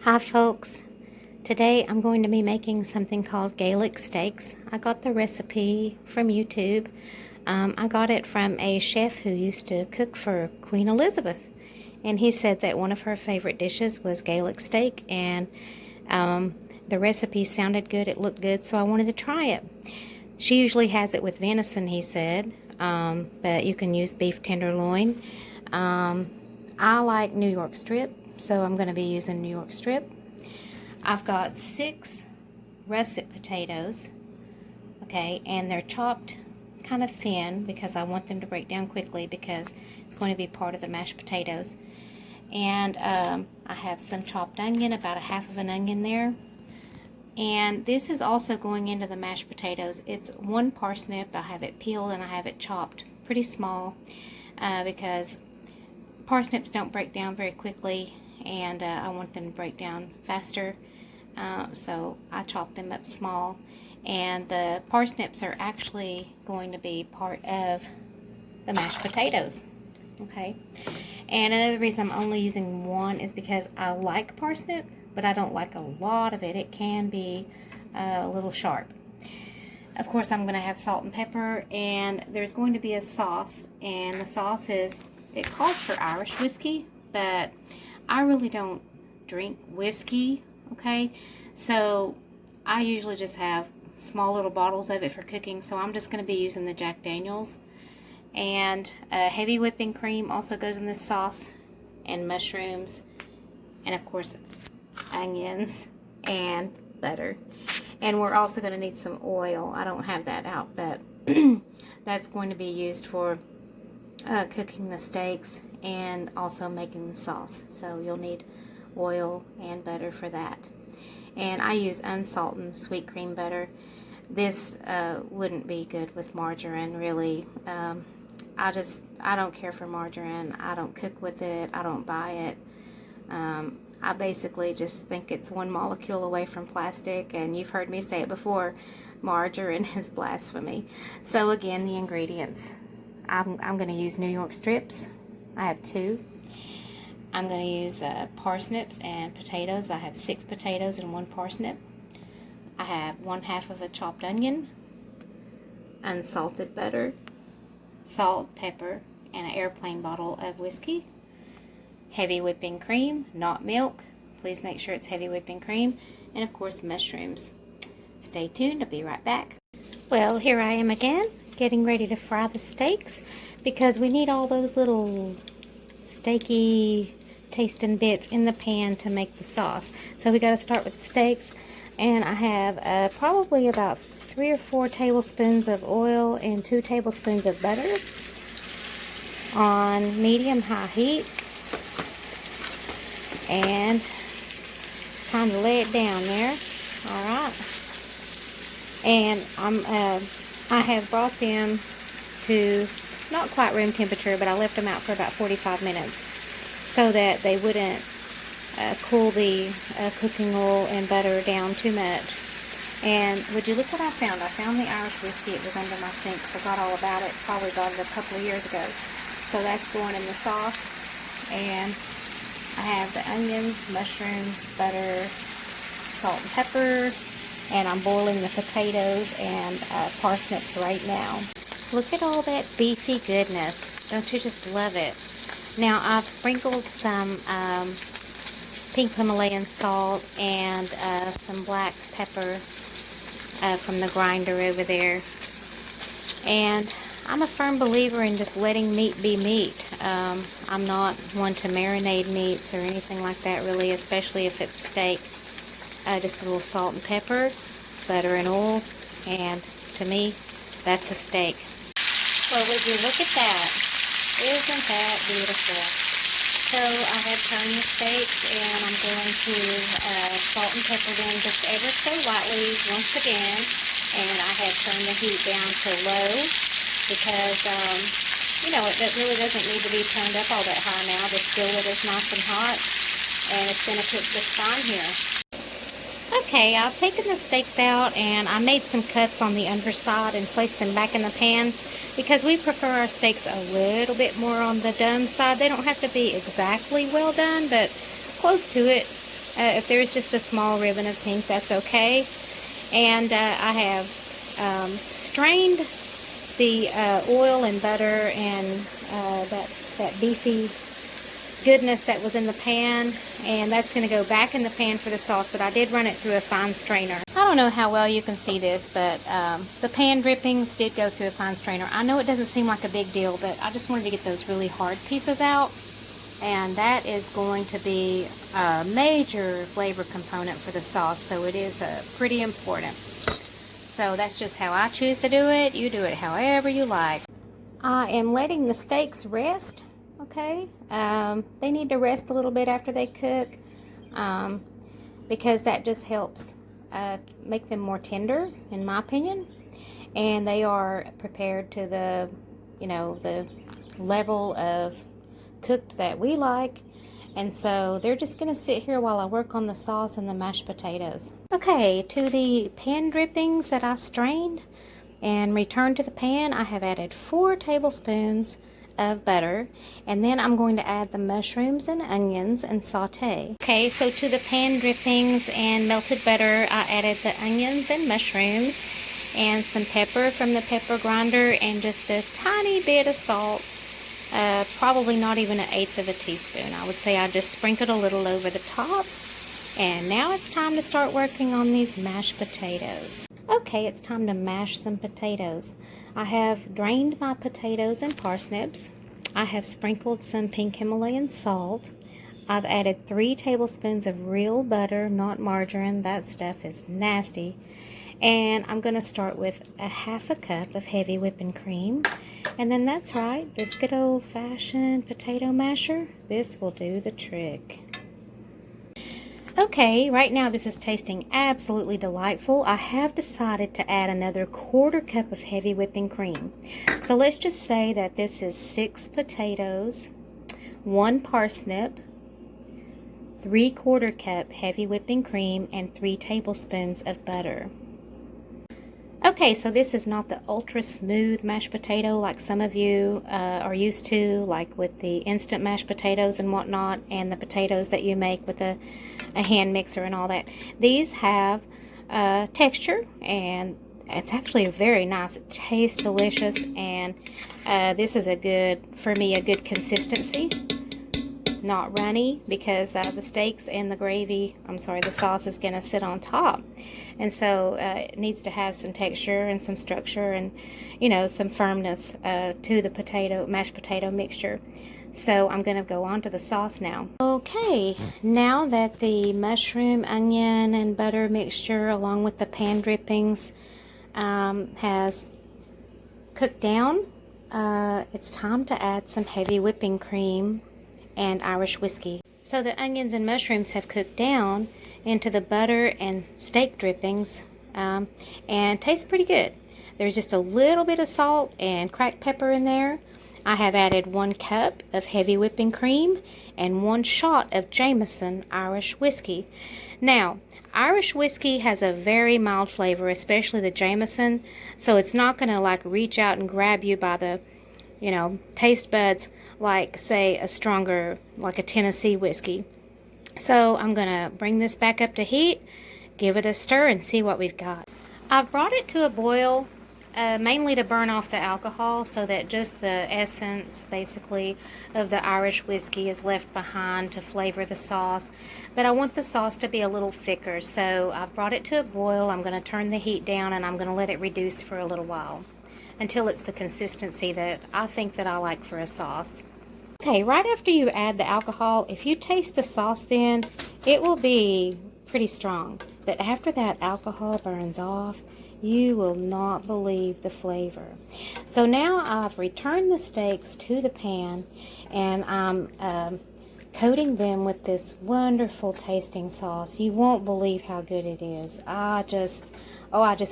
Hi folks, today I'm going to be making something called Gaelic Steaks. I got the recipe from YouTube. I got it from a chef who used to cook for Queen Elizabeth, and he said that one of her favorite dishes was Gaelic Steak, and the recipe sounded good, it looked good, so I wanted to try it. She usually has it with venison, he said, but you can use beef tenderloin. I like New York strip, so I'm going to be using New York strip. I've got 6 russet potatoes, okay, and they're chopped kind of thin because I want them to break down quickly because it's going to be part of the mashed potatoes. And I have some chopped onion, about a half of an onion there. And this is also going into the mashed potatoes. It's 1 parsnip. I have it peeled and I have it chopped pretty small because parsnips don't break down very quickly, and I want them to break down faster, so I chop them up small. And the parsnips are actually going to be part of the mashed potatoes, okay? And another reason I'm only using 1 is because I like parsnip, but I don't like a lot of it. It can be a little sharp. Of course, I'm going to have salt and pepper, and there's going to be a sauce, and the sauce is, it calls for Irish whiskey, but I really don't drink whiskey, okay? So I usually just have small little bottles of it for cooking, so I'm just going to be using the Jack Daniels. And heavy whipping cream also goes in this sauce, and mushrooms, and of course onions and butter. And we're also going to need some oil. I don't have that out, but that's going to be used for cooking the steaks and also making the sauce. So you'll need oil and butter for that. And I use unsalted sweet cream butter. This wouldn't be good with margarine, really. I don't care for margarine. I don't cook with it. I don't buy it. I basically just think it's one molecule away from plastic, and you've heard me say it before, margarine is blasphemy. So again, the ingredients. I'm going to use New York strips. I have 2. I'm going to use parsnips and potatoes. I have 6 potatoes and 1 parsnip. I have 1/2 of a chopped onion, unsalted butter, salt, pepper, and an airplane bottle of whiskey. Heavy whipping cream, not milk. Please make sure it's heavy whipping cream. And of course, mushrooms. Stay tuned, I'll be right back. Well, here I am again, getting ready to fry the steaks because we need all those little steaky tasting bits in the pan to make the sauce. So we got to start with the steaks, and I have probably about 3 or 4 tablespoons of oil and 2 tablespoons of butter on medium-high heat. And it's time to lay it down there. All right. And I have brought them to not quite room temperature, but I left them out for about 45 minutes so that they wouldn't cool the cooking oil and butter down too much. And would you look what I found? I found the Irish whiskey. It was under my sink. Forgot all about it. Probably bought it a couple of years ago. So that's going in the sauce. And I have the onions, mushrooms, butter, salt and pepper, and I'm boiling the potatoes and parsnips right now. Look at all that beefy goodness. Don't you just love it? Now I've sprinkled some pink Himalayan salt and some black pepper from the grinder over there. And I'm a firm believer in just letting meat be meat. I'm not one to marinate meats or anything like that, really, especially if it's steak. Just a little salt and pepper, butter and oil, and to me, that's a steak. Well, would you look at that? Isn't that beautiful? So I have turned the steaks, and I'm going to salt and pepper them just ever so lightly once again. And I have turned the heat down to low because, you know, it really doesn't need to be turned up all that high now. The skillet is nice and hot, and it's going to cook just fine here. Okay, I've taken the steaks out, and I made some cuts on the underside and placed them back in the pan because we prefer our steaks a little bit more on the done side. They don't have to be exactly well done, but close to it. If there's just a small ribbon of pink, that's okay. And I have strained the oil and butter and that beefy goodness that was in the pan, and that's going to go back in the pan for the sauce, but I did run it through a fine strainer. I don't know how well you can see this, but the pan drippings did go through a fine strainer. I know it doesn't seem like a big deal, but I just wanted to get those really hard pieces out, and that is going to be a major flavor component for the sauce, so it is pretty important. So that's just how I choose to do it. You do it however you like. I am letting the steaks rest. Okay, they need to rest a little bit after they cook because that just helps make them more tender, in my opinion, and they are prepared to the, the level of cooked that we like, and so they're just going to sit here while I work on the sauce and the mashed potatoes. Okay, to the pan drippings that I strained and returned to the pan, I have added 4 tablespoons of butter, and then I'm going to add the mushrooms and onions and saute. Okay, so to the pan drippings and melted butter, I added the onions and mushrooms and some pepper from the pepper grinder and just a tiny bit of salt, probably not even 1/8 of a teaspoon. I would say I just sprinkled a little over the top. And now it's time to start working on these mashed potatoes. Okay, it's time to mash some potatoes. I have drained my potatoes and parsnips. I have sprinkled some pink Himalayan salt. I've added 3 tablespoons of real butter, not margarine. That stuff is nasty. And I'm going to start with a 1/2 cup of heavy whipping cream. And then that's right, this good old-fashioned potato masher, this will do the trick. Okay, right now this is tasting absolutely delightful. I have decided to add another 1/4 cup of heavy whipping cream. So let's just say that this is 6 potatoes, 1 parsnip, 3/4 cup heavy whipping cream, and 3 tablespoons of butter. Okay, so this is not the ultra smooth mashed potato like some of you are used to, like with the instant mashed potatoes and whatnot, and the potatoes that you make with a hand mixer and all that. These have texture, and it's actually very nice. It tastes delicious, and this is for me, a good consistency. Not runny, because the steaks and the sauce is going to sit on top. And so it needs to have some texture and some structure and, some firmness to the mashed potato mixture. So I'm going to go on to the sauce now. Okay, now that the mushroom, onion, and butter mixture along with the pan drippings has cooked down, it's time to add some heavy whipping cream and Irish whiskey. So the onions and mushrooms have cooked down into the butter and steak drippings and tastes pretty good. There's just a little bit of salt and cracked pepper in there. I have added 1 cup of heavy whipping cream and 1 shot of Jameson Irish whiskey. Now, Irish whiskey has a very mild flavor, especially the Jameson, so it's not going to like reach out and grab you by the, taste buds like, say, a stronger, like a Tennessee whiskey. So I'm going to bring this back up to heat, give it a stir, and see what we've got. I've brought it to a boil, mainly to burn off the alcohol so that just the essence, basically, of the Irish whiskey is left behind to flavor the sauce. But I want the sauce to be a little thicker, so I've brought it to a boil. I'm going to turn the heat down, and I'm going to let it reduce for a little while until it's the consistency that I think that I like for a sauce. Okay, right after you add the alcohol, if you taste the sauce then, it will be pretty strong. But after that alcohol burns off, you will not believe the flavor. So now I've returned the steaks to the pan, and I'm coating them with this wonderful tasting sauce. You won't believe how good it is. I just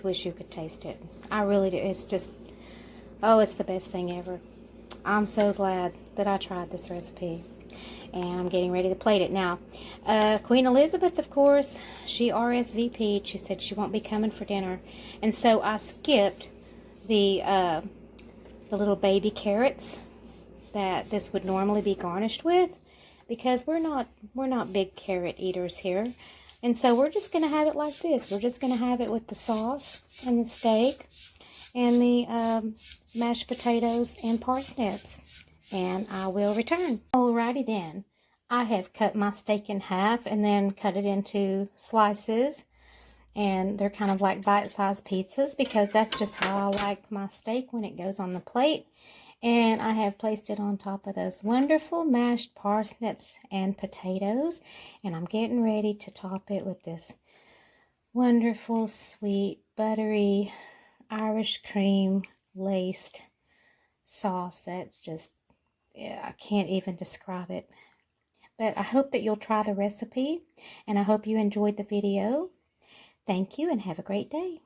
wish you could taste it. I really do. It's just, it's the best thing ever. I'm so glad that I tried this recipe, and I'm getting ready to plate it now. Queen Elizabeth, of course, she RSVP'd. She said she won't be coming for dinner, and so I skipped the little baby carrots that this would normally be garnished with. because we're not big carrot eaters here. And so we're just going to have it like this. We're just going to have it with the sauce and the steak and the mashed potatoes and parsnips. And I will return. Alrighty then. I have cut my steak in half and then cut it into slices. And they're kind of like bite-sized pizzas because that's just how I like my steak when it goes on the plate. And I have placed it on top of those wonderful mashed parsnips and potatoes. And I'm getting ready to top it with this wonderful, sweet, buttery, Irish cream laced sauce that's just, yeah, I can't even describe it. But I hope that you'll try the recipe, and I hope you enjoyed the video. Thank you and have a great day.